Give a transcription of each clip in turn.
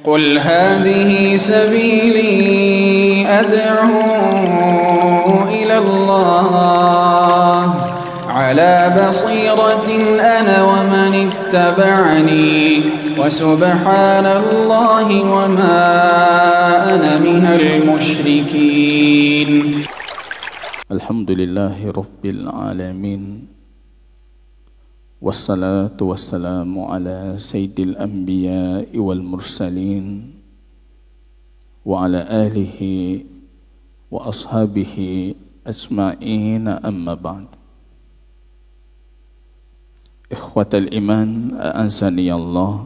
قل هذه سبيلي أدعو إلى الله على بصيرة أنا ومن اتبعني وسبحان الله وما أنا من المشركين. الحمد لله رب العالمين wassalatu wassalamu ala sayyidil anbiya wal mursalin wa ala alihi wa ashabihi ajma'in, amma ba'd. Ikhwatal iman, a'azzani Allah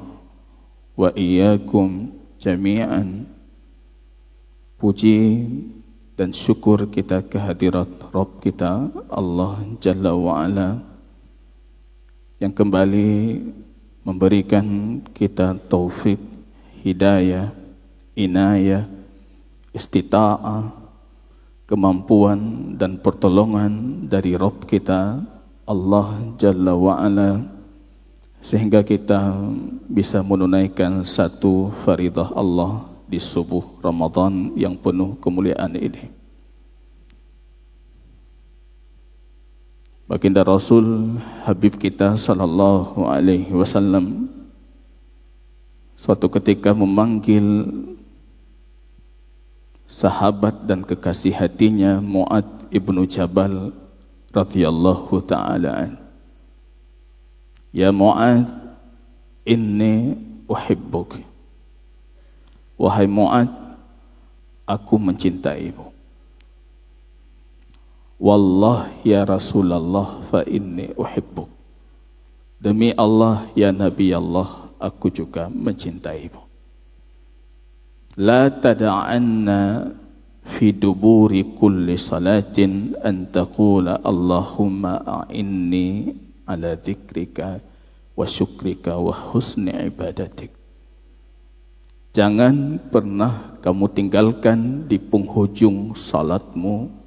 wa iyyakum jami'an. Puji dan syukur kita kehadirat Rabb kita Allah Jalla wa Ala yang kembali memberikan kita taufik, hidayah, inayah, istita'ah, kemampuan dan pertolongan dari Rabb kita Allah Jalla wa'ala, sehingga kita bisa menunaikan satu faridah Allah di subuh Ramadan yang penuh kemuliaan ini. Baginda Rasul Habib kita sallallahu alaihi wasallam suatu ketika memanggil sahabat dan kekasih hatinya Mu'adz ibnu Jabal radhiyallahu ta'ala an. Ya Mu'adz, inni uhibbuk. Wahai Mu'adz, aku mencintaimu. Wallah ya Rasulullah fa inni uhibbuk. Demi Allah ya Nabi Allah, aku juga mencintaimu. La tada'anna fi duburi kulli salatin an taqula Allahumma a'inni ala dzikrika wa syukrika wa husni ibadatik. Jangan pernah kamu tinggalkan di penghujung salatmu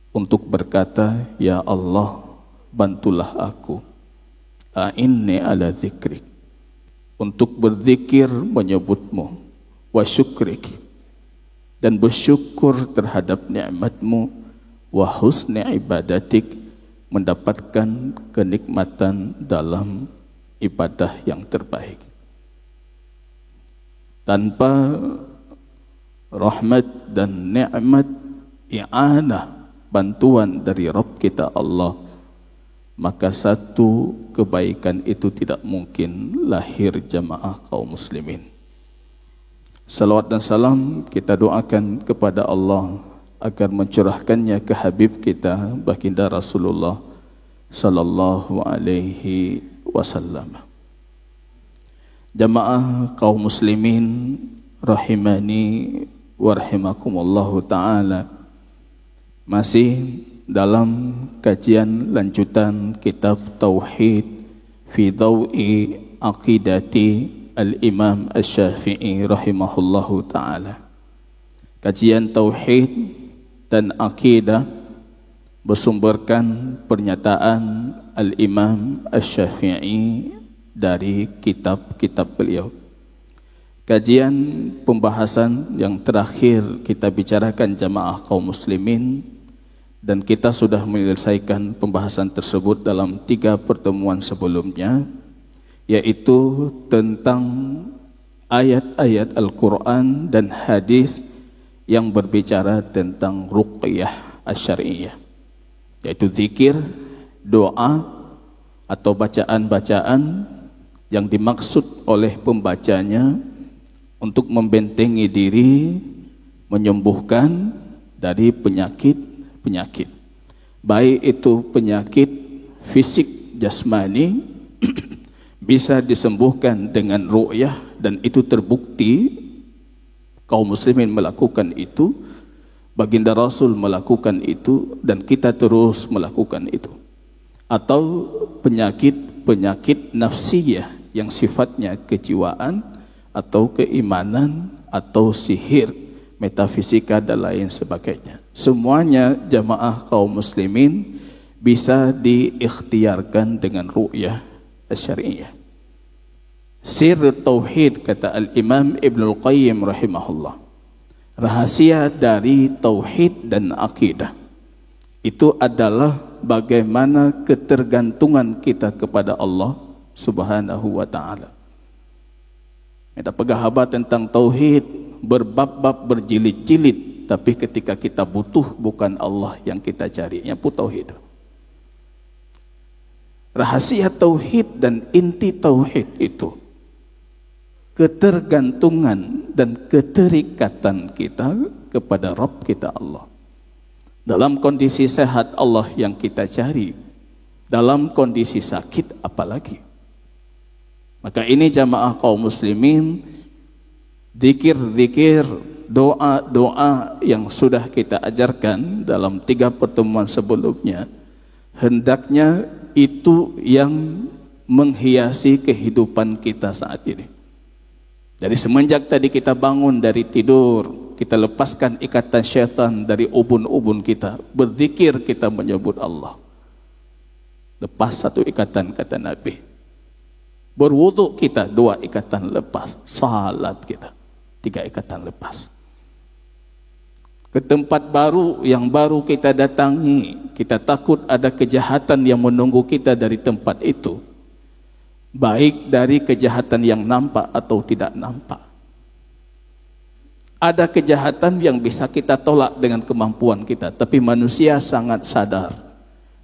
untuk berkata, ya Allah, bantulah aku, a'inni ala dzikrik, untuk berzikir menyebutmu, wa syukrik, dan bersyukur terhadap nikmatmu, wa husni ibadatik, mendapatkan kenikmatan dalam ibadah yang terbaik. Tanpa rahmat dan nikmat, i'anah, bantuan dari Rabb kita Allah, maka satu kebaikan itu tidak mungkin lahir jamaah kaum muslimin. Salawat dan salam kita doakan kepada Allah agar mencurahkannya ke Habib kita Baginda Rasulullah sallallahu alaihi wasallam. Jamaah kaum muslimin rahimani wa rahimakumullahu ta'ala, masih dalam kajian lanjutan kitab Tauhid fi Dawi Aqidati Al-Imam Asy-Syafi'i rahimahullahu ta'ala. Kajian Tauhid dan Aqidah bersumberkan pernyataan Al-Imam Asy-Syafi'i dari kitab-kitab beliau. Kajian pembahasan yang terakhir kita bicarakan jamaah kaum muslimin, dan kita sudah menyelesaikan pembahasan tersebut dalam 3 pertemuan sebelumnya, yaitu tentang ayat-ayat Al-Quran dan hadis yang berbicara tentang ruqyah asy-syar'iyyah, yaitu zikir, doa atau bacaan-bacaan yang dimaksud oleh pembacanya untuk membentengi diri, menyembuhkan dari penyakit, baik itu penyakit fisik jasmani bisa disembuhkan dengan ru'yah, dan itu terbukti kaum muslimin melakukan itu, Baginda Rasul melakukan itu, dan kita terus melakukan itu. Atau penyakit nafsiyah yang sifatnya kejiwaan atau keimanan atau sihir, metafisika dan lain sebagainya. Semuanya jamaah kaum muslimin bisa diikhtiarkan dengan ru'yah asy-syar'iyyah. Sir tauhid, kata Al-Imam Ibnul Qayyim rahimahullah, rahasia dari tauhid dan akidah itu adalah bagaimana ketergantungan kita kepada Allah Subhanahu wa ta'ala. Kita pegahabat tentang tauhid, berbab-bab, berjilid-jilid, tapi ketika kita butuh bukan Allah yang kita cari, yang pun tauhid. Rahasia tauhid dan inti tauhid itu ketergantungan dan keterikatan kita kepada Rabb kita Allah. Dalam kondisi sehat Allah yang kita cari, dalam kondisi sakit apalagi. Maka ini jamaah kaum muslimin, zikir-zikir, doa-doa yang sudah kita ajarkan dalam 3 pertemuan sebelumnya, hendaknya itu yang menghiasi kehidupan kita saat ini. Dari semenjak tadi kita bangun dari tidur, kita lepaskan ikatan syaitan dari ubun-ubun kita, berzikir kita menyebut Allah. Lepas 1 ikatan, kata Nabi. Berwudu kita 2 ikatan lepas, salat kita 3 ikatan lepas. Ke tempat baru yang baru kita datangi, kita takut ada kejahatan yang menunggu kita dari tempat itu, baik dari kejahatan yang nampak atau tidak nampak. Ada kejahatan yang bisa kita tolak dengan kemampuan kita, tapi manusia sangat sadar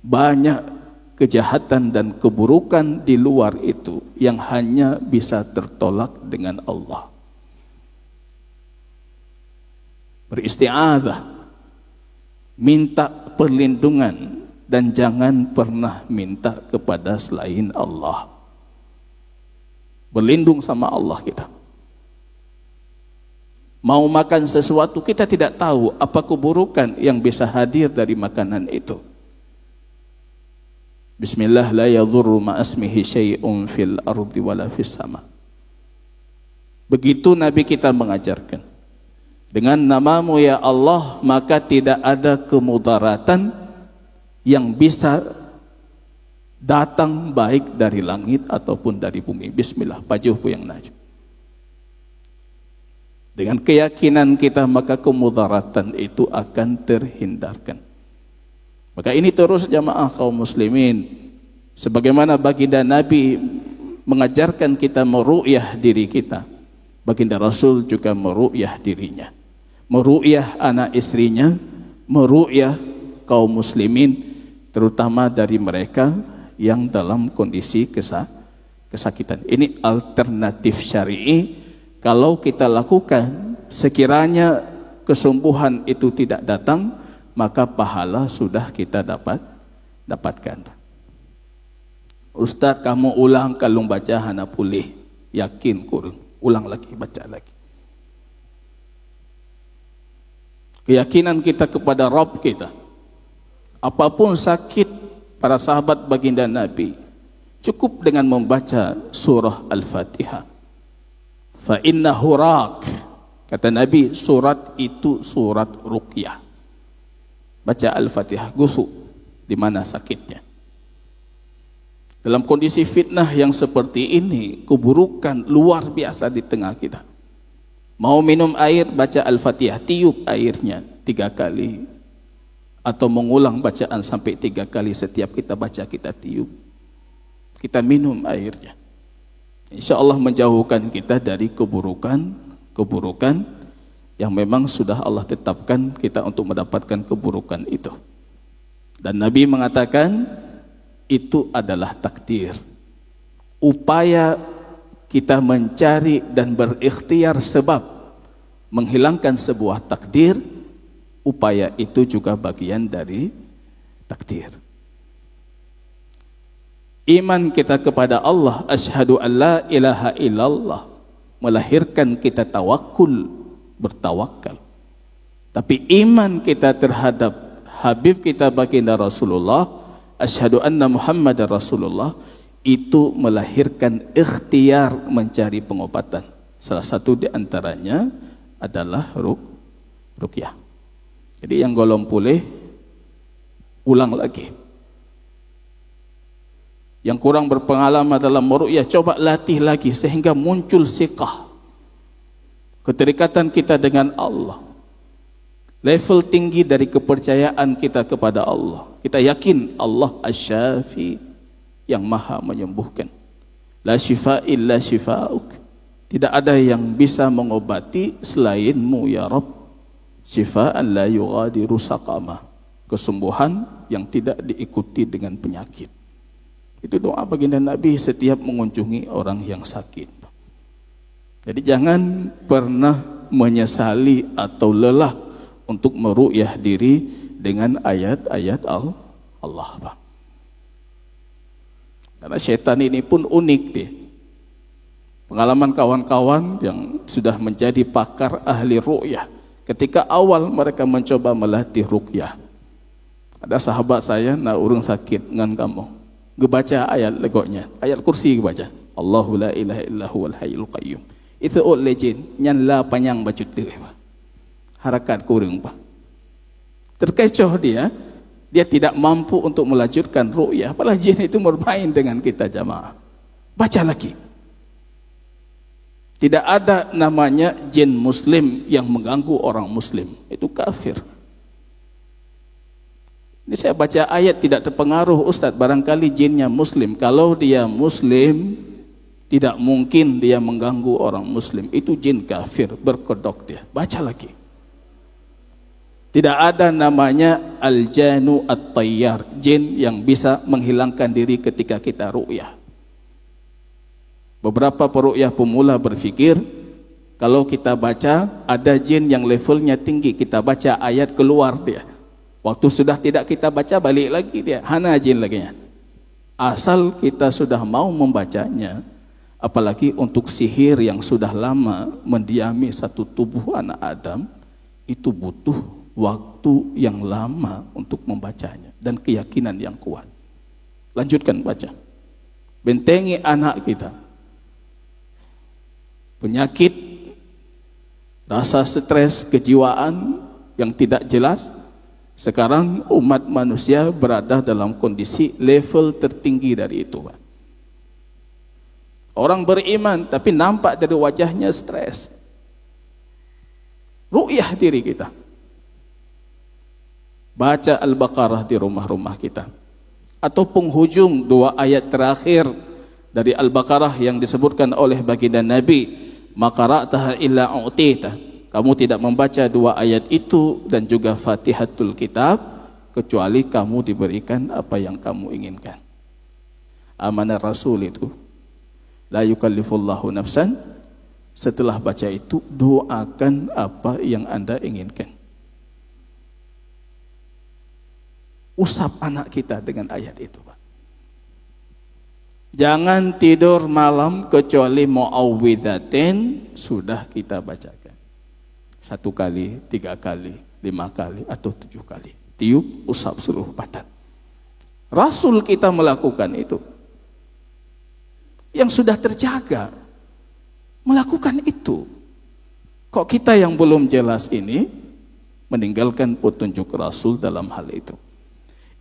banyak kejahatan dan keburukan di luar itu yang hanya bisa tertolak dengan Allah. Beristi'adzah, minta perlindungan, dan jangan pernah minta kepada selain Allah. Berlindung sama Allah kita. Mau makan sesuatu, kita tidak tahu apa keburukan yang bisa hadir dari makanan itu. Bismillah, la yadhurru ma'asmihi syai'un fil ardi wala fis sama. Begitu Nabi kita mengajarkan. Dengan namamu ya Allah, maka tidak ada kemudaratan yang bisa datang baik dari langit ataupun dari bumi. Bismillah, pajuhku yang najib. Dengan keyakinan kita, maka kemudaratan itu akan terhindarkan. Maka ini terus jamaah kaum muslimin, sebagaimana baginda Nabi mengajarkan kita meru'yah diri kita, baginda Rasul juga meru'yah dirinya, meru'yah anak istrinya, meru'yah kaum muslimin, terutama dari mereka yang dalam kondisi kesakitan. Ini alternatif syar'i. Kalau kita lakukan, sekiranya kesembuhan itu tidak datang, maka pahala sudah kita dapatkan. Ustaz, kamu ulang kalau baca hana pulih, yakin kurang, ulang lagi, baca lagi. Keyakinan kita kepada Rabb kita, apapun sakit para sahabat baginda Nabi, cukup dengan membaca surah Al-Fatihah. Fa innahu raq, kata Nabi, surat itu surat ruqyah. Baca Al-Fatihah, gusuk di mana sakitnya. Dalam kondisi fitnah yang seperti ini, keburukan luar biasa di tengah kita. Mau minum air, baca Al-Fatihah, tiup airnya 3 kali. Atau mengulang bacaan sampai 3 kali, setiap kita baca kita tiup. Kita minum airnya. Insya Allah menjauhkan kita dari keburukan yang memang sudah Allah tetapkan kita untuk mendapatkan keburukan itu. Dan Nabi mengatakan itu adalah takdir. Upaya kita mencari dan berikhtiar sebab menghilangkan sebuah takdir, upaya itu juga bagian dari takdir. Iman kita kepada Allah, asyhadu an la ilaha illallah, melahirkan kita tawakul, bertawakal. Tapi iman kita terhadap Habib kita baginda Rasulullah, asyhadu anna Muhammadar Rasulullah, itu melahirkan ikhtiar mencari pengobatan. Salah satu di antaranya adalah ruqyah. Jadi yang golong pulih, ulang lagi. Yang kurang berpengalaman dalam meruqyah, coba latih lagi sehingga muncul siqah, keterikatan kita dengan Allah, level tinggi dari kepercayaan kita kepada Allah. Kita yakin Allah Asy-Syafi, yang maha menyembuhkan. La syifa illa syifa'uk, tidak ada yang bisa mengobati selainmu ya Rabb. Syifaan la yughadiru saqama, kesembuhan yang tidak diikuti dengan penyakit. Itu doa baginda Nabi setiap mengunjungi orang yang sakit. Jadi jangan pernah menyesali atau lelah untuk meruqyah diri dengan ayat-ayat Allah, Pak. Karena syaitan ini pun unik dia. Pengalaman kawan-kawan yang sudah menjadi pakar ahli ruqyah, ketika awal mereka mencoba melatih ruqyah, ada sahabat saya nak urung sakit ngan kamu, gebaca ayat legoknya, ayat kursi gebaca, Allahu la ilaha illa huwal hayyul qayyum. Itu legend nyan la panjang bacut tu, harakat kurang, Pak. Terkecoh dia tidak mampu untuk melanjutkan ruqyah. Apalah jin itu bermain dengan kita jamaah. Baca lagi. Tidak ada namanya jin muslim yang mengganggu orang muslim. Itu kafir. Ini saya baca ayat tidak terpengaruh, Ustaz. Barangkali jinnya muslim. Kalau dia muslim, tidak mungkin dia mengganggu orang muslim. Itu jin kafir, berkedok dia. Baca lagi. Tidak ada namanya al-janu at-tayyar, jin yang bisa menghilangkan diri ketika kita ruqyah. Beberapa peruqyah pemula berfikir, kalau kita baca, ada jin yang levelnya tinggi, kita baca ayat keluar dia. Waktu sudah tidak kita baca, balik lagi dia, hana jin lagi. Asal kita sudah mau membacanya, apalagi untuk sihir yang sudah lama mendiami satu tubuh anak Adam, itu butuh waktu yang lama untuk membacanya dan keyakinan yang kuat. Lanjutkan baca. Bentengi anak kita. Penyakit, rasa stres, kejiwaan yang tidak jelas. Sekarang umat manusia berada dalam kondisi level tertinggi dari itu. Orang beriman tapi nampak dari wajahnya stres. Ruqyah diri kita. Baca Al-Baqarah di rumah-rumah kita. Atau penghujung dua ayat terakhir dari Al-Baqarah yang disebutkan oleh baginda Nabi, maqara'taha illa u'tita. Kamu tidak membaca dua ayat itu dan juga Fatihatul Kitab kecuali kamu diberikan apa yang kamu inginkan. Amanah Rasul itu, la yukallifullahu nafsan. Setelah baca itu, doakan apa yang Anda inginkan. Usap anak kita dengan ayat itu, Pak. Jangan tidur malam kecuali mu'awwidhatin sudah kita bacakan. 1 kali, 3 kali, 5 kali, atau 7 kali. Tiup, usap seluruh badan. Rasul kita melakukan itu. Yang sudah terjaga melakukan itu. Kok kita yang belum jelas ini meninggalkan petunjuk Rasul dalam hal itu?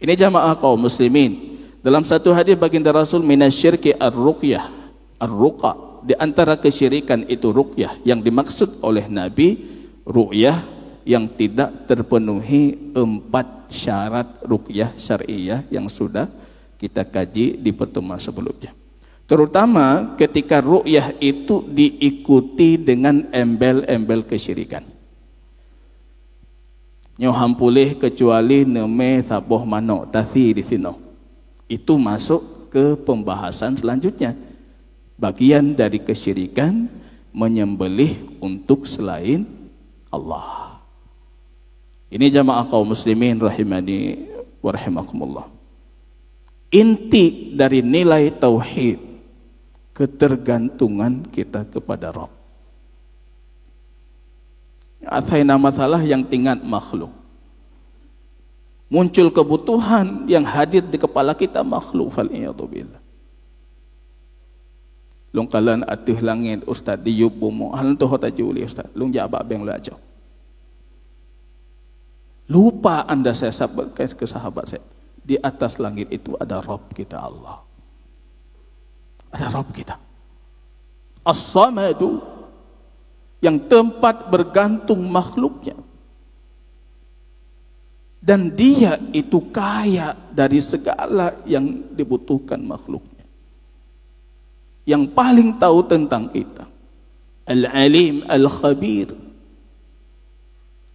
Ini jamaah kaum muslimin. Dalam satu hadis baginda Rasul, minasyirki ar-ruqyah, ar-ruqa. Di antara kesyirikan itu ruqyah. Yang dimaksud oleh Nabi, ruqyah yang tidak terpenuhi 4 syarat ruqyah syariah yang sudah kita kaji di pertemuan sebelumnya. Terutama ketika ruqyah itu diikuti dengan embel-embel kesyirikan. Nyoham pulih kecuali neme saboh manok tasi di sini. Itu masuk ke pembahasan selanjutnya. Bagian dari kesyirikan menyembelih untuk selain Allah. Ini jamaah kaum muslimin rahimani wa rahimakumullah. Inti dari nilai tauhid, ketergantungan kita kepada Rabb. Asaina masalah yang tingkat makhluk. Muncul kebutuhan yang hadir di kepala kita makhluk. Fal'iyadzubillah. Long kalan atih langit Ustaz di yubumu. Halan tu hota juli Ustaz. Long jabak beng lajo. Lupa Anda saya sampaikan ke sahabat saya. Di atas langit itu ada Rabb kita Allah. ada Rabb kita. As-Samadu, yang tempat bergantung makhluknya. Dan dia itu kaya dari segala yang dibutuhkan makhluknya. Yang paling tahu tentang kita. Al-Alim Al-Khabir,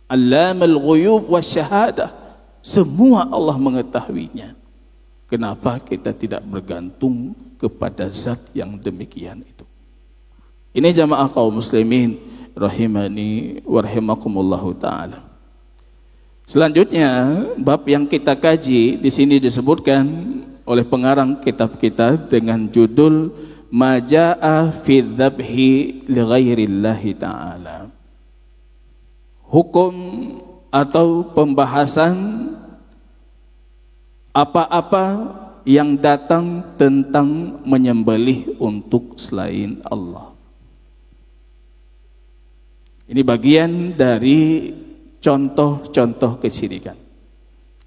Allam Al-Ghuyub wa Syahadah. Semua Allah mengetahuinya. Kenapa kita tidak bergantung kepada zat yang demikian itu? Ini jamaah kaum muslimin rahimani wa rahimakumullahu taala. Selanjutnya, bab yang kita kaji di sini disebutkan oleh pengarang kitab kita dengan judul Majaa fi dzabhi li ghairillahi ta'ala. Hukum atau pembahasan apa-apa yang datang tentang menyembelih untuk selain Allah. Ini bagian dari contoh-contoh kesyirikan.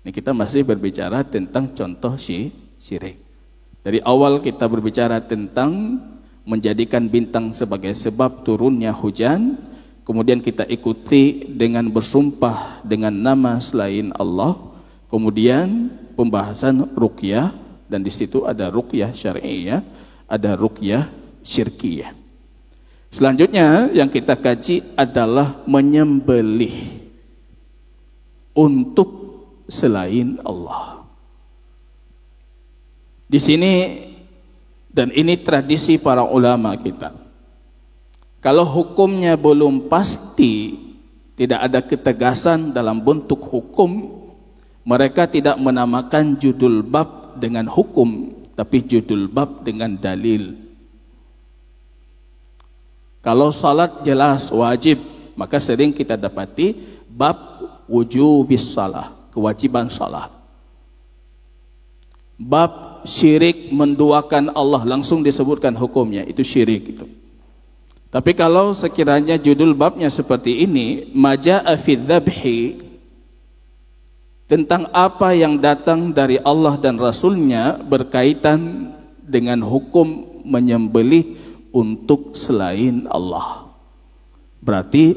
Ini kita masih berbicara tentang contoh syirik. Dari awal kita berbicara tentang menjadikan bintang sebagai sebab turunnya hujan, kemudian kita ikuti dengan bersumpah dengan nama selain Allah, kemudian pembahasan ruqyah, dan di situ ada ruqyah syar'iyyah, ada ruqyah syirkiyah. Selanjutnya yang kita kaji adalah menyembelih untuk selain Allah. Di sini, dan ini tradisi para ulama kita, kalau hukumnya belum pasti, tidak ada ketegasan dalam bentuk hukum, mereka tidak menamakan judul bab dengan hukum, tapi judul bab dengan dalil. Kalau salat jelas wajib, maka sering kita dapati bab wujubis salah, kewajiban salat. Bab syirik menduakan Allah, langsung disebutkan hukumnya, itu syirik itu. Tapi kalau sekiranya judul babnya seperti ini, Majaa fi dzabhi, tentang apa yang datang dari Allah dan Rasulnya berkaitan dengan hukum menyembelih untuk selain Allah, berarti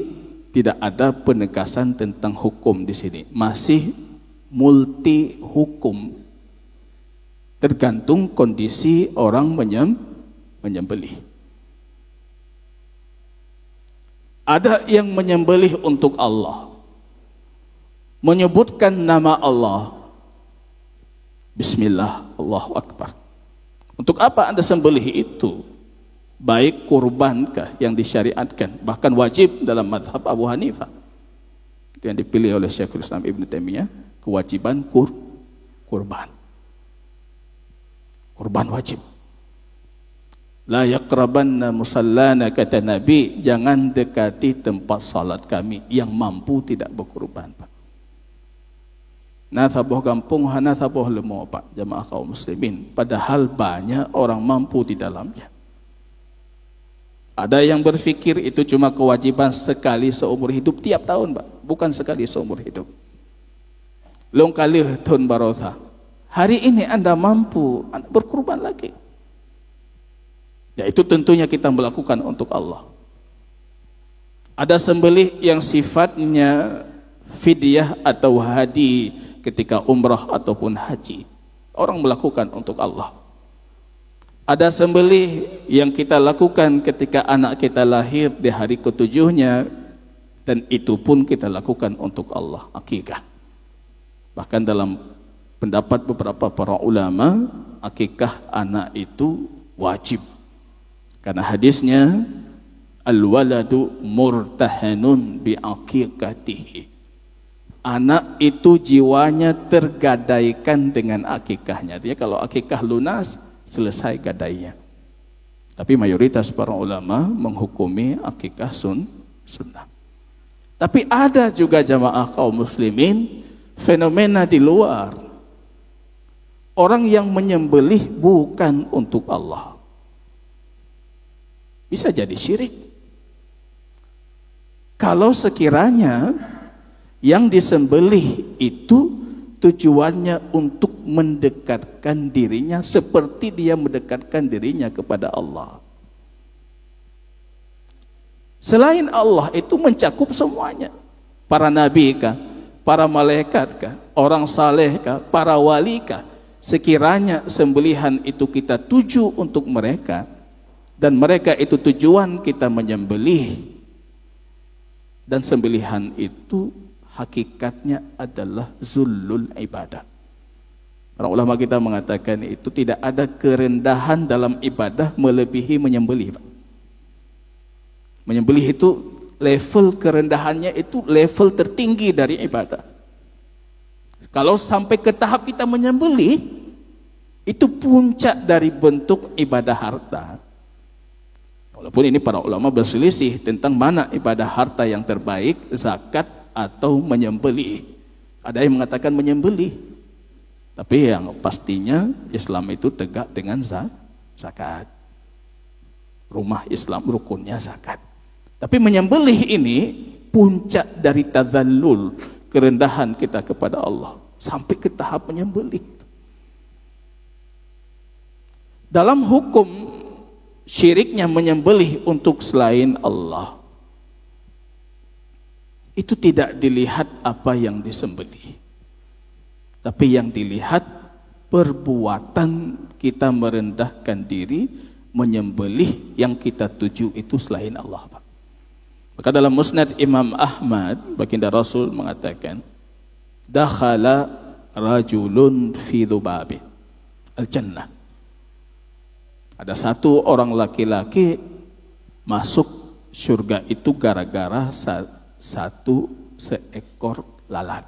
tidak ada penegasan tentang hukum di sini, masih multi hukum, tergantung kondisi orang menyembelih. Ada yang menyembelih untuk Allah, menyebutkan nama Allah, Bismillah, Allahu Akbar. Untuk apa Anda sembelih itu? Baik kurbankah yang disyariatkan, bahkan wajib dalam mazhab Abu Hanifah, yang dipilih oleh Syekhul Islam Ibn Taimiyah, kewajiban kurban. Kurban wajib. La yaqrabanna musallana, kata Nabi, jangan dekati tempat salat kami yang mampu tidak berkurban, Pak. Nathaboh kampung, hanathaboh lemo, Pak, jamaah kaum muslimin. Padahal banyak orang mampu di dalamnya. Ada yang berfikir itu cuma kewajiban sekali seumur hidup, tiap tahun, Pak. Bukan sekali seumur hidup. Long kali tahun barotha. Hari ini Anda mampu, Anda berkurban lagi. Ya, itu tentunya kita melakukan untuk Allah. Ada sembelih yang sifatnya fidyah atau hadi ketika umrah ataupun haji. Orang melakukan untuk Allah. Ada sembelih yang kita lakukan ketika anak kita lahir di hari ketujuhnya, dan itu pun kita lakukan untuk Allah, akikah. Bahkan dalam pendapat beberapa para ulama, akikah anak itu wajib. Karena hadisnya, al-waladu murtahanun bi'aqiqatihi. Anak itu jiwanya tergadaikan dengan akikahnya. Artinya kalau akikah lunas, selesai gadainya. Tapi mayoritas para ulama menghukumi akikah sunnah. Tapi ada juga jamaah kaum muslimin fenomena di luar. Orang yang menyembelih bukan untuk Allah. Bisa jadi syirik. Kalau sekiranya yang disembelih itu tujuannya untuk mendekatkan dirinya seperti dia mendekatkan dirinya kepada Allah. Selain Allah itu mencakup semuanya. Para nabi kah, para malaikat kah, orang saleh kah, para wali kah, sekiranya sembelihan itu kita tuju untuk mereka dan mereka itu tujuan kita menyembelih, dan sembelihan itu hakikatnya adalah zullul ibadah. Para ulama kita mengatakan itu tidak ada kerendahan dalam ibadah melebihi menyembelih, Pak. Menyembelih itu level kerendahannya itu level tertinggi dari ibadah. Kalau sampai ke tahap kita menyembelih, itu puncak dari bentuk ibadah harta. Walaupun ini para ulama berselisih tentang mana ibadah harta yang terbaik, zakat atau menyembelih. Ada yang mengatakan menyembelih, tapi yang pastinya Islam itu tegak dengan zakat. Rumah Islam rukunnya zakat. Tapi menyembelih ini puncak dari tadzallul, kerendahan kita kepada Allah, sampai ke tahap menyembelih. Dalam hukum syiriknya menyembelih untuk selain Allah, itu tidak dilihat apa yang disembelih, tapi yang dilihat perbuatan kita merendahkan diri menyembelih yang kita tuju itu selain Allah, Pak. Maka dalam Musnad Imam Ahmad, baginda Rasul mengatakan, dakhala rajulun fi dhubabi al-jannah. Ada satu orang laki-laki masuk surga itu gara-gara satu seekor lalat.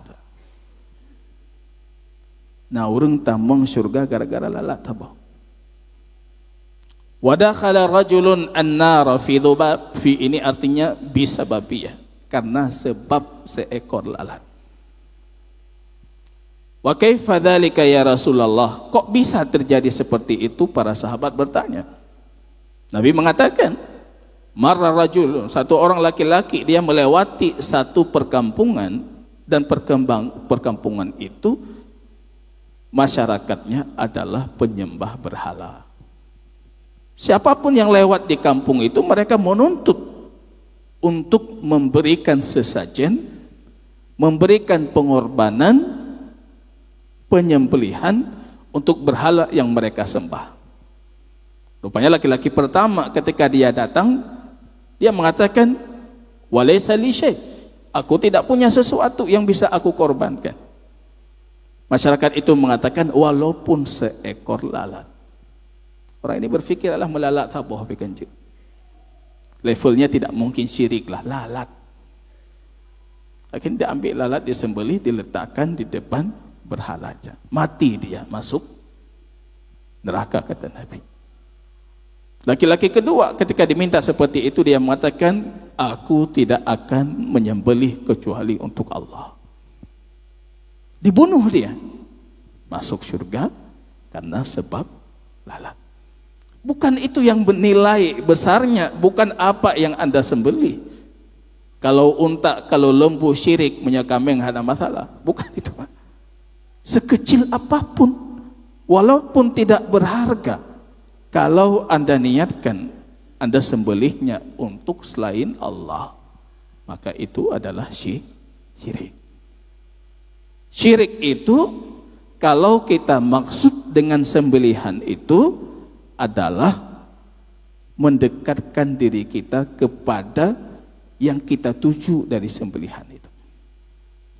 Nah, orang tamang surga gara-gara lalat apa? Wa dakhala rajulun an-nara fi dhubab, fi ini artinya bisababiyah, karena sebab seekor lalat. Wa kaifa dzalika ya Rasulullah? Kok bisa terjadi seperti itu? Para sahabat bertanya. Nabi mengatakan, marra rajul, satu orang laki-laki dia melewati satu perkampungan, dan perkampungan itu masyarakatnya adalah penyembah berhala. Siapapun yang lewat di kampung itu, mereka menuntut untuk memberikan sesajen, memberikan pengorbanan, penyembelihan untuk berhala yang mereka sembah. Rupanya laki-laki pertama ketika dia datang, dia mengatakan, walaysa li syai', aku tidak punya sesuatu yang bisa aku korbankan. Masyarakat itu mengatakan, walaupun seekor lalat. Orang ini berpikir adalah melalat tabuh bikanjil. Levelnya tidak mungkin syirik lah, lalat. Akhirnya dia ambil lalat, disembelih, diletakkan di depan berhala aja. Mati dia, masuk neraka, kata Nabi. Laki-laki kedua ketika diminta seperti itu, dia mengatakan, aku tidak akan menyembelih kecuali untuk Allah. Dibunuh dia, masuk surga karena sebab lalat. Bukan itu yang bernilai besarnya, bukan apa yang Anda sembelih. Kalau unta, kalau lembu syirik, menyekambing ada masalah. Bukan itu, Pak. Sekecil apapun, walaupun tidak berharga, kalau Anda niatkan Anda sembelihnya untuk selain Allah, maka itu adalah syirik. Syirik itu kalau kita maksud dengan sembelihan itu adalah mendekatkan diri kita kepada yang kita tuju dari sembelihan itu.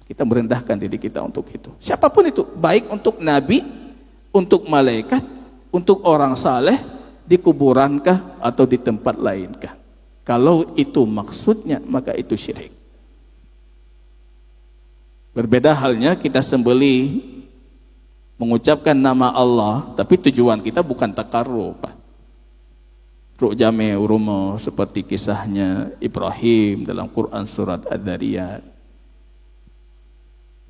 Kita merendahkan diri kita untuk itu. Siapapun itu, baik untuk nabi, untuk malaikat, untuk orang saleh, di kuburankah atau di tempat lainkah. Kalau itu maksudnya, maka itu syirik. Berbeda halnya kita sembelih mengucapkan nama Allah, tapi tujuan kita bukan takarrub. Ruk jame urumo, seperti kisahnya Ibrahim dalam Quran surat Ad-Dariyat.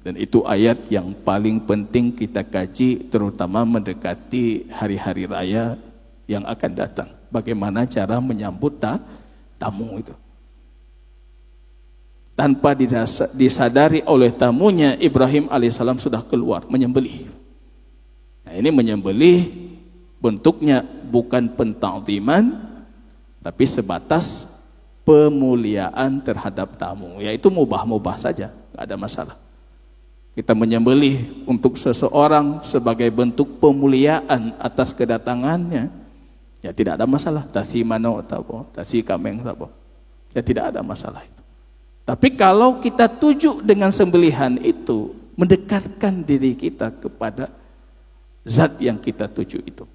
Dan itu ayat yang paling penting kita kaji, terutama mendekati hari-hari raya yang akan datang. Bagaimana cara menyambut tamu itu. Tanpa disadari oleh tamunya, Ibrahim alaihissalam sudah keluar menyembelih. ini menyembelih bentuknya bukan penta'ziman, tapi sebatas pemuliaan terhadap tamu, yaitu mubah-mubah saja, nggak ada masalah. Kita menyembelih untuk seseorang sebagai bentuk pemuliaan atas kedatangannya, ya tidak ada masalah. Tasi mano atau tasi kameng atau, ya tidak ada masalah itu. Tapi kalau kita tuju dengan sembelihan itu mendekatkan diri kita kepada zat yang kita tuju itu,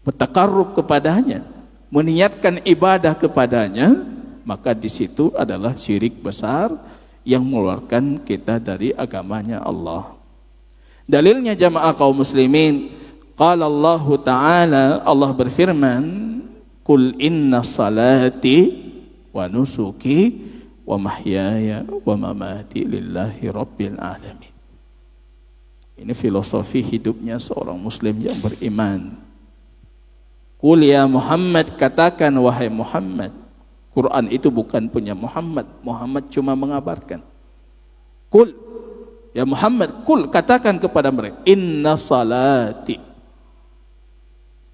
bertakarrub kepadanya, meniatkan ibadah kepadanya, maka di situ adalah syirik besar yang mengeluarkan kita dari agamanya Allah. Dalilnya jamaah kaum muslimin, qala Allah Ta'ala, Allah berfirman, Qul inna salati wa nusuki wa mahyaya wa mamati lillahi rabbil alamin. Ini filosofi hidupnya seorang muslim yang beriman. Qul ya Muhammad, katakan wahai Muhammad. Quran itu bukan punya Muhammad. Muhammad cuma mengabarkan. Qul ya Muhammad, qul, katakan kepada mereka, inna salati.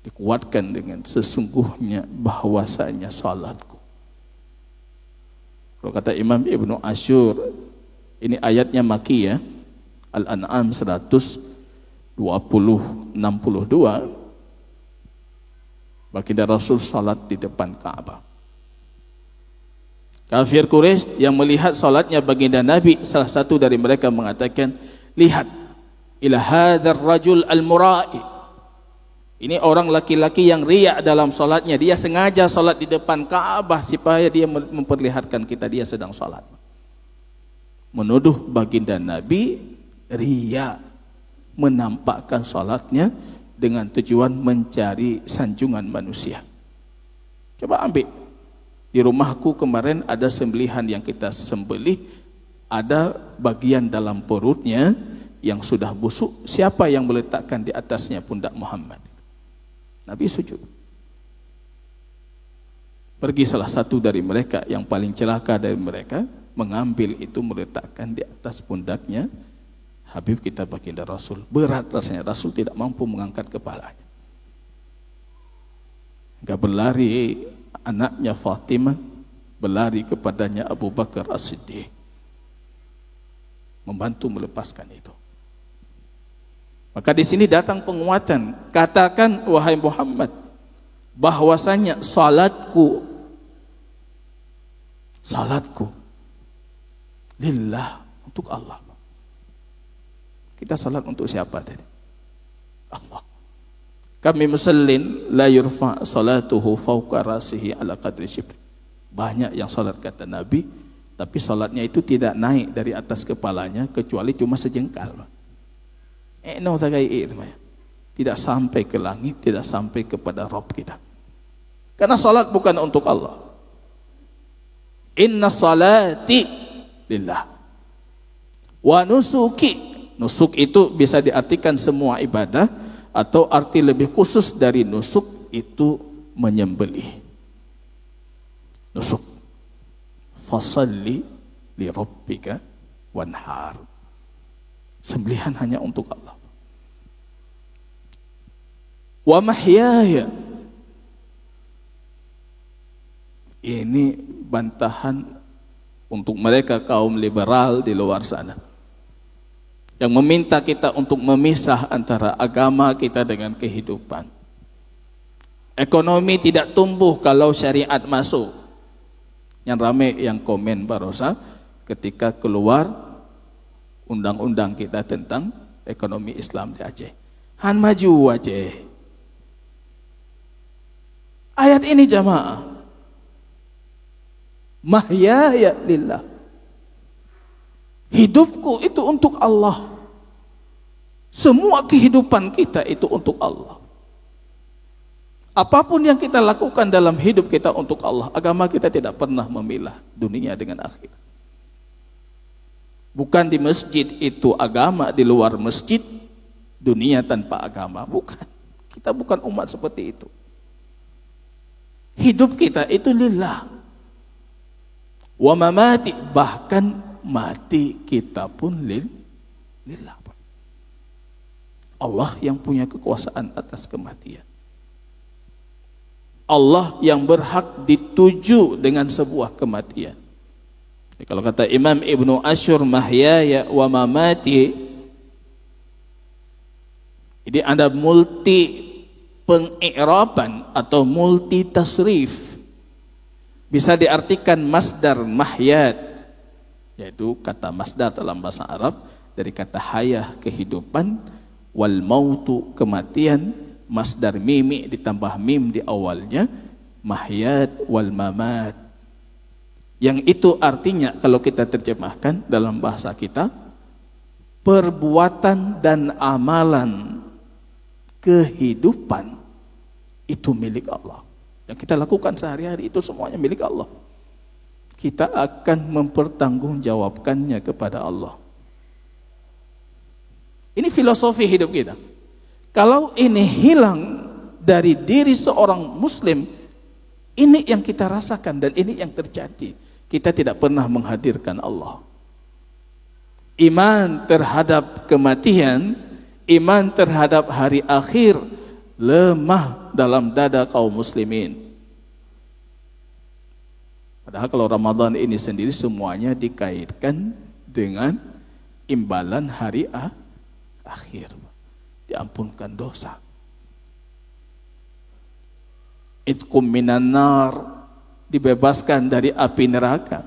Dikuatkan dengan sesungguhnya bahwasanya salatku. Kalau kata Imam Ibnu Asyur, ini ayatnya Makiyah, Al-An'am 162. Baginda Rasul salat di depan Ka'bah. Kafir Quraisy yang melihat salatnya baginda Nabi, salah satu dari mereka mengatakan, lihat ila hadzal rajul al-mura'i. Ini orang laki-laki yang riya dalam salatnya. Dia sengaja salat di depan Ka'bah supaya dia memperlihatkan kita dia sedang salat. Menuduh baginda Nabi riya, menampakkan salatnya dengan tujuan mencari sanjungan manusia. Coba ambil di rumahku kemarin ada sembelihan yang kita sembelih, ada bagian dalam perutnya yang sudah busuk. Siapa yang meletakkan di atasnya pundak Muhammad? Nabi sujud. Pergi salah satu dari mereka yang paling celaka dari mereka, mengambil itu meletakkan di atas pundaknya Habib kita baginda Rasul. Berat rasanya, Rasul tidak mampu mengangkat kepalanya. Enggak berlari anaknya Fatimah, berlari kepadanya Abu Bakar As-Siddiq, membantu melepaskan itu. Maka di sini datang penguatan. Katakan wahai Muhammad, bahwasanya salatku lillah, untuk Allah. Kita salat untuk siapa tadi? Allah. Kami musallin la yurfa salatuhu fawqa rasihi ala qadri shibri. Banyak yang salat kata Nabi, tapi salatnya itu tidak naik dari atas kepalanya kecuali cuma sejengkal. Tidak sampai ke langit, tidak sampai kepada Rabb kita. Karena salat bukan untuk Allah. Inna salati lillah wa nusuki. Nusuk itu bisa diartikan semua ibadah, atau arti lebih khusus dari nusuk itu menyembelih. Nusuk, fasalli li rabbika wanhar. Sembelihan hanya untuk Allah. Wa mahyaya. Ini bantahan untuk mereka kaum liberal di luar sana yang meminta kita untuk memisah antara agama kita dengan kehidupan. Ekonomi tidak tumbuh kalau syariat masuk. Yang ramai yang komen barusan ketika keluar undang-undang kita tentang ekonomi Islam di Aceh. Han maju Aceh. Ayat ini jamaah, mahyaya lillah. Hidupku itu untuk Allah. Semua kehidupan kita itu untuk Allah. Apapun yang kita lakukan dalam hidup kita untuk Allah. Agama kita tidak pernah memilah dunia dengan akhirat. Bukan di masjid itu agama, di luar masjid dunia tanpa agama. Bukan. Kita bukan umat seperti itu. Hidup kita itu lillah. Wa mamati, bahkan mati kita pun lillah. Allah yang punya kekuasaan atas kematian. Allah yang berhak dituju dengan sebuah kematian. Jadi kalau kata Imam Ibnu Ashur, mahyaya wa mamati, ini ada multi pengi'raban atau multi tasrif. Bisa diartikan masdar mahyat, yaitu kata masdar dalam bahasa Arab dari kata hayah kehidupan, wal mautu kematian, masdar mimi ditambah mim di awalnya, mahyat wal mamat. Yang itu artinya kalau kita terjemahkan dalam bahasa kita, perbuatan dan amalan kehidupan itu milik Allah. Yang kita lakukan sehari-hari itu semuanya milik Allah. Kita akan mempertanggungjawabkannya kepada Allah. Ini filosofi hidup kita. Kalau ini hilang dari diri seorang muslim, ini yang kita rasakan dan ini yang terjadi. Kita tidak pernah menghadirkan Allah. Iman terhadap kematian, iman terhadap hari akhir lemah dalam dada kaum muslimin. Padahal kalau Ramadan ini sendiri semuanya dikaitkan dengan imbalan hari akhir. Diampunkan dosa. Itqum minan nar, dibebaskan dari api neraka.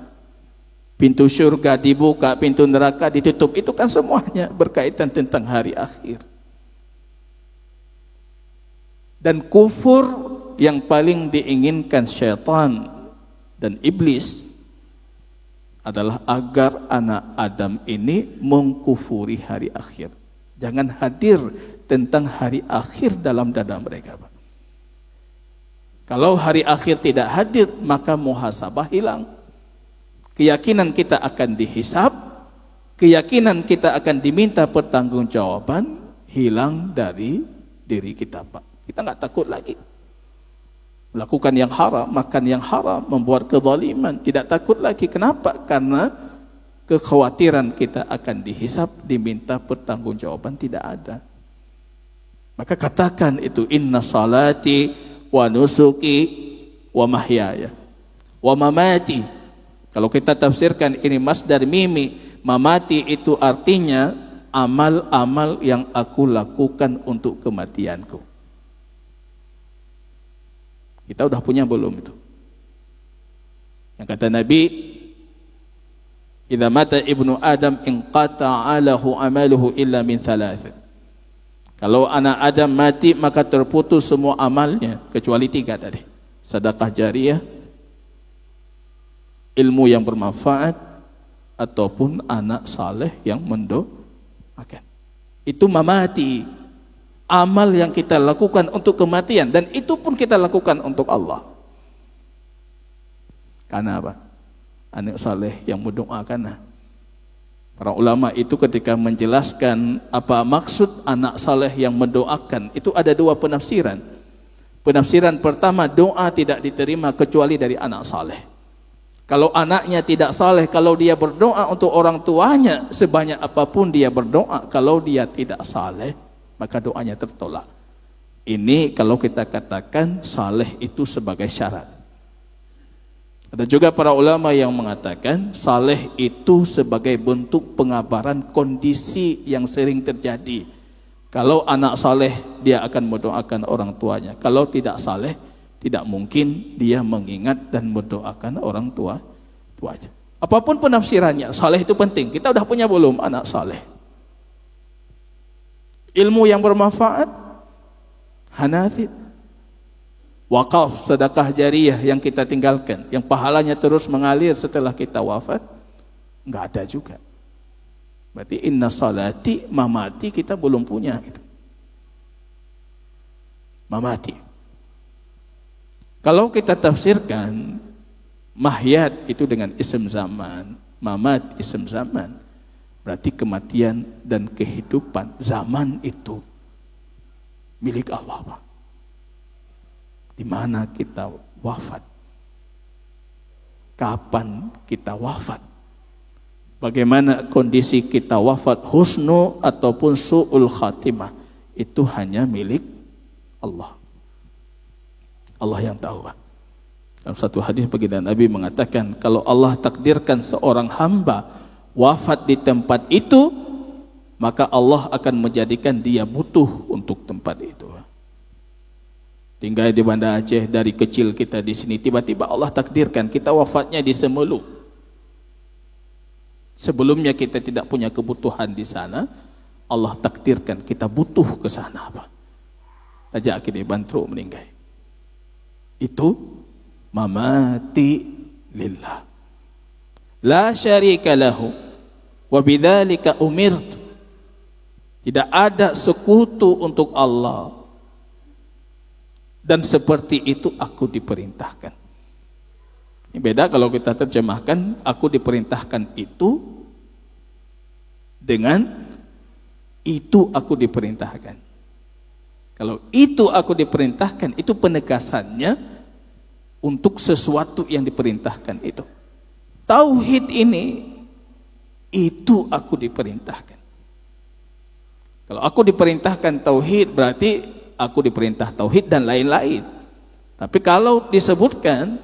Pintu syurga dibuka, pintu neraka ditutup. Itu kan semuanya berkaitan tentang hari akhir. Dan kufur yang paling diinginkan syaitan dan iblis adalah agar anak Adam ini mengkufuri hari akhir. Jangan hadir tentang hari akhir dalam dada mereka. Kalau hari akhir tidak hadir, maka muhasabah hilang. Keyakinan kita akan dihisab, keyakinan kita akan diminta pertanggungjawaban hilang dari diri kita, Pak. Kita nggak takut lagi melakukan yang haram, makan yang haram, membuat kezaliman. Tidak takut lagi. Kenapa? Karena kekhawatiran kita akan dihisab, diminta pertanggungjawaban tidak ada. Maka katakan itu, inna salati wa nusuki wa mahyaya wa mamati. Kalau kita tafsirkan ini masdar mimi, mamati itu artinya amal-amal yang aku lakukan untuk kematianku. Kita udah punya belum itu? Yang kata Nabi, idza mata ibnu Adam inqata'a lahu amaluhu illa min thalath. Kalau anak Adam mati maka terputus semua amalnya kecuali 3 tadi. Sedekah jariyah, ilmu yang bermanfaat, ataupun anak saleh yang mendoakan. Itu mamati. Amal yang kita lakukan untuk kematian, dan itu pun kita lakukan untuk Allah. Karena apa? Anak saleh yang mendoakan. Para ulama itu ketika menjelaskan apa maksud anak saleh yang mendoakan, itu ada 2 penafsiran. Penafsiran pertama, doa tidak diterima kecuali dari anak saleh. Kalau anaknya tidak saleh, kalau dia berdoa untuk orang tuanya, sebanyak apapun dia berdoa, kalau dia tidak saleh, maka doanya tertolak. Ini kalau kita katakan saleh itu sebagai syarat. Ada juga para ulama yang mengatakan saleh itu sebagai bentuk pengabaran kondisi yang sering terjadi. Kalau anak saleh, dia akan mendoakan orang tuanya. Kalau tidak saleh, tidak mungkin dia mengingat dan mendoakan orang tuanya. Apapun penafsirannya, saleh itu penting. Kita udah punya belum anak saleh? Ilmu yang bermanfaat, hanathid, wakaf, sedekah jariyah yang kita tinggalkan, yang pahalanya terus mengalir setelah kita wafat, nggak ada juga. Berarti inna salati mamati kita belum punya itu. Mamati. Kalau kita tafsirkan mahyat itu dengan ism zaman, mamat ism zaman, berarti kematian dan kehidupan zaman itu milik Allah, Pak. Di mana kita wafat? Kapan kita wafat? Bagaimana kondisi kita wafat, husnu ataupun su'ul khatimah? itu hanya milik Allah. Allah yang tahu. Dalam satu hadis baginda Nabi mengatakan, kalau Allah takdirkan seorang hamba wafat di tempat itu, maka Allah akan menjadikan dia butuh untuk tempat itu. Tinggal di Banda Aceh dari kecil kita di sini, tiba-tiba Allah takdirkan kita wafatnya di Semelu. Sebelumnya kita tidak punya kebutuhan di sana, Allah takdirkan kita butuh ke sana. Tajak kini Bantru meninggal. Itu mamati lillah. La syarika lahu wa bidzalika umirtu. Tidak ada sekutu untuk Allah. Dan seperti itu aku diperintahkan. Ini beda kalau kita terjemahkan, aku diperintahkan itu dengan itu aku diperintahkan. Kalau itu aku diperintahkan, itu penegasannya untuk sesuatu yang diperintahkan itu. Tauhid ini, itu aku diperintahkan. Kalau aku diperintahkan tauhid, berarti aku diperintah tauhid dan lain-lain. Tapi kalau disebutkan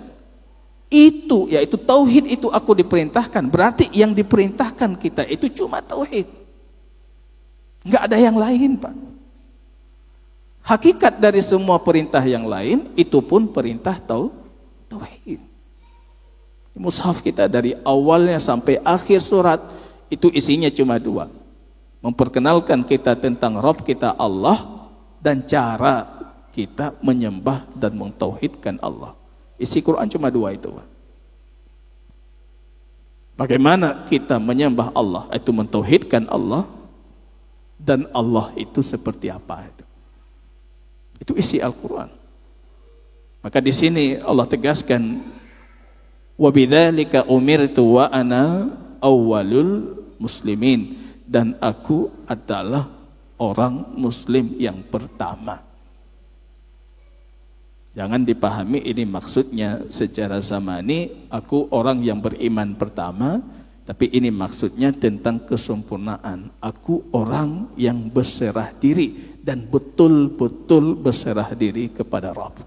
itu, yaitu tauhid itu aku diperintahkan, berarti yang diperintahkan kita itu cuma tauhid. Enggak ada yang lain, Pak. Hakikat dari semua perintah yang lain itu pun perintah tauhid. Mushaf kita dari awalnya sampai akhir surat itu isinya cuma dua. Memperkenalkan kita tentang Rabb kita Allah dan cara kita menyembah dan mentauhidkan Allah. Isi Quran cuma dua itu. Bagaimana kita menyembah Allah, itu mentauhidkan Allah, dan Allah itu seperti apa itu. Itu isi Al-Quran. Maka di sini Allah tegaskan, wa bidzalika umirtu wa ana awwalul muslimin, dan aku adalah orang muslim yang pertama. Jangan dipahami ini maksudnya secara zamani aku orang yang beriman pertama, tapi ini maksudnya tentang kesempurnaan. Aku orang yang berserah diri dan betul-betul berserah diri kepada Rabb.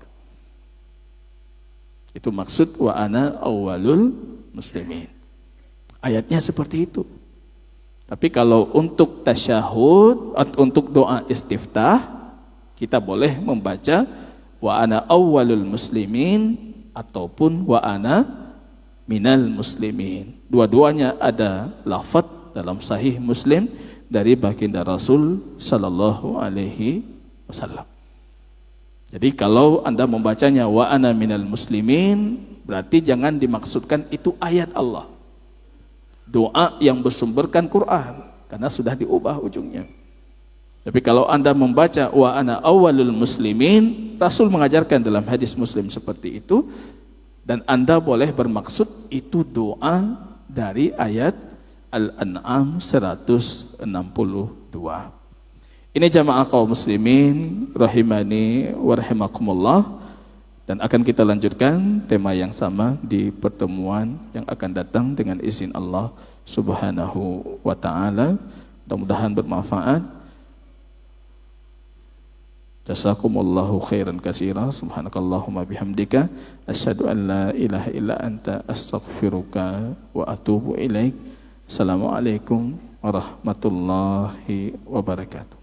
Itu maksud wa ana awwalul muslimin. Ayatnya seperti itu. Tapi kalau untuk tasyahud atau untuk doa istiftah, kita boleh membaca wa ana awwalul muslimin ataupun wa ana minal muslimin. Dua-duanya ada lafaz dalam sahih Muslim dari baginda Rasul sallallahu alaihi wasallam. Jadi kalau Anda membacanya wa ana minal muslimin, berarti jangan dimaksudkan itu ayat Allah. Doa yang bersumberkan Quran, karena sudah diubah ujungnya. Tapi kalau Anda membaca wa ana awwalul muslimin, Rasul mengajarkan dalam hadis Muslim seperti itu, dan Anda boleh bermaksud itu doa dari ayat Al-An'am 162. Ini jamaah kaum muslimin rahimani wa rahimakumullah, dan akan kita lanjutkan tema yang sama di pertemuan yang akan datang dengan izin Allah Subhanahu wa taala. Mudah-mudahan bermanfaat. Jazakumullahu khairan katsira. Subhanakallahumma bihamdika asyhadu an la ilaha illa anta astaghfiruka wa atubu ilaik. Assalamualaikum warahmatullahi wabarakatuh.